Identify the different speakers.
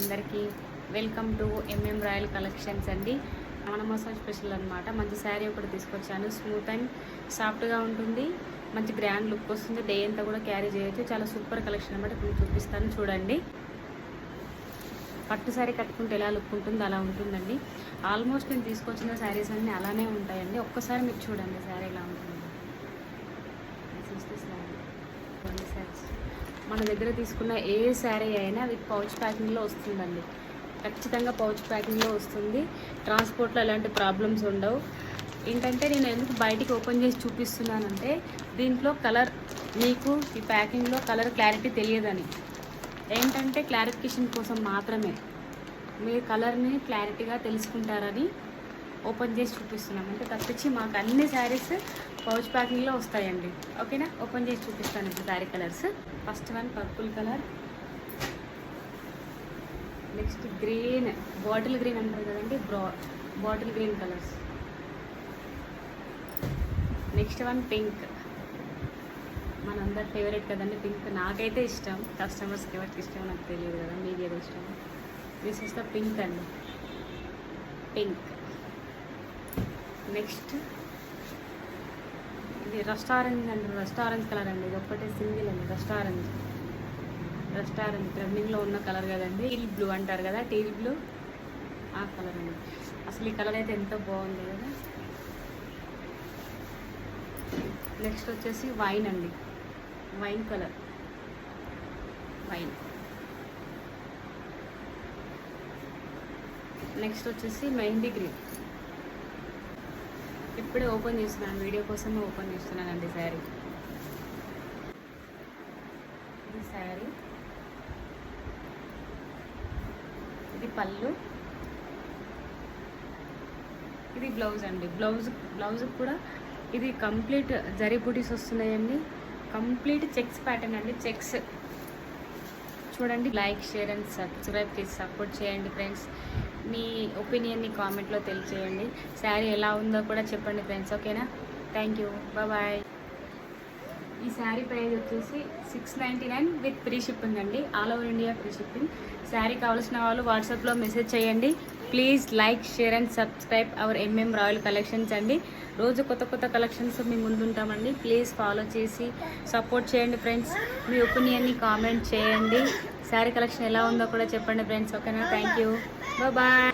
Speaker 1: అందరికీ welcome to MM royal collections అండి. మాసం స్పెషల్ అనమాట. మంచి శారీ ఒకటి తీసుకొచ్చాను. స్మూత్ అండ్ సాఫ్ట్గా ఉంటుంది, మంచి గ్రాండ్ లుక్ వస్తుంది. డే అంతా కూడా క్యారీ చేయొచ్చు. చాలా సూపర్ కలెక్షన్ అనమాట. ఇప్పుడు చూపిస్తాను చూడండి. పట్టు శారీ కట్టుకుంటే ఎలా లుక్ ఉంటుందో అలా ఉంటుందండి. ఆల్మోస్ట్ నేను తీసుకొచ్చిన శారీస్ అన్నీ అలానే ఉంటాయండి. ఒక్కసారి మీరు చూడండి శారీ ఎలా ఉంటుంది. శారీస్ మన దగ్గర తీసుకున్న ఏ శారీ అయినా విత్ పౌచ్ ప్యాకింగ్లో వస్తుందండి. ఖచ్చితంగా పౌచ్ ప్యాకింగ్లో వస్తుంది. ట్రాన్స్పోర్ట్లో ఎలాంటి ప్రాబ్లమ్స్ ఉండవు. ఏంటంటే నేను ఎందుకు బయటికి ఓపెన్ చేసి చూపిస్తున్నానంటే దీంట్లో కలర్ మీకు ఈ ప్యాకింగ్లో కలర్ క్లారిటీ తెలియదని, ఏంటంటే క్లారిఫికేషన్ కోసం మాత్రమే, మీరు కలర్ని క్లారిటీగా తెలుసుకుంటారని ఓపెన్ చేసి చూపిస్తున్నాం. అంటే తప్పించి మాకు అన్ని శారీస్ పౌచ్ ప్యాకింగ్లో వస్తాయండి. ఓకేనా? ఓపెన్ చేసి చూపిస్తాను ఇప్పుడు sari colours. First one purple colour, next green, bottle green అంటారు కదండి, bottle green colours. Next one pink, మనందరి ఫేవరెట్ కదండి పింక్. నాకైతే ఇష్టం, కస్టమర్స్కి ఎవరికి ఇష్టం నాకు తెలియదు కదా, మీకు ఏదో ఇష్టం. దిస్ ఇస్ ద పింక్ అండి, పింక్. నెక్స్ట్ ఇది రస్ట్ ఆరెంజ్ అండి, రస్ట్ ఆరెంజ్ కలర్ అండి. ఇది ఒక్కటే సింగిల్ అండి, రస్ట్ ఆరెంజ్. రస్ట్ ఆరెంజ్ ట్రెండింగ్లో ఉన్న కలర్ కదండి. టీల్ బ్లూ అంటారు కదా, టీల్ బ్లూ ఆ కలర్ అండి. అసలు ఈ కలర్ అయితే ఎంతో బాగుంది కదా. నెక్స్ట్ వచ్చేసి వైన్ అండి, వైన్ కలర్, వైన్. నెక్స్ట్ వచ్చేసి మెహందీ గ్రీన్. ఇప్పుడే ఓపెన్ చేస్తున్నాను, వీడియో కోసమే ఓపెన్ చేస్తున్నానండి శారీ. ఇది శారీ, ఇది పళ్ళు, ఇది బ్లౌజ్ అండి. బ్లౌజ్ కూడా ఇది కంప్లీట్ జరీ బూటీస్ వస్తున్నాయండి. కంప్లీట్ చెక్స్ ప్యాటర్న్ అండి, చెక్స్. చూడండి. లైక్, షేర్ అండ్ సబ్స్క్రైబ్ చేసి సపోర్ట్ చేయండి ఫ్రెండ్స్. మీ ఒపీనియన్ని కామెంట్లో తెలియచేయండి. శారీ ఎలా ఉందో కూడా చెప్పండి ఫ్రెండ్స్. ఓకేనా? Thank you, bye. ఈ శారీ ప్రైస్ వచ్చేసి 699 విత్ ఫ్రీ షిప్పింగ్ అండి. All over India free shipping. Sari కావాల్సిన వాళ్ళు వాట్సాప్లో మెసేజ్ చేయండి. Please like, share and subscribe our MM royal collections అండి. రోజు కొత్త కలెక్షన్స్ మీ ముందుంటామండి. ప్లీజ్ ఫాలో చేసి సపోర్ట్ చేయండి ఫ్రెండ్స్. మీ ఒపీనియన్ని కామెంట్ చేయండి. శారీ కలెక్షన్ ఎలా ఉందో కూడా చెప్పండి ఫ్రెండ్స్. ఓకేనా? Thank you, bye.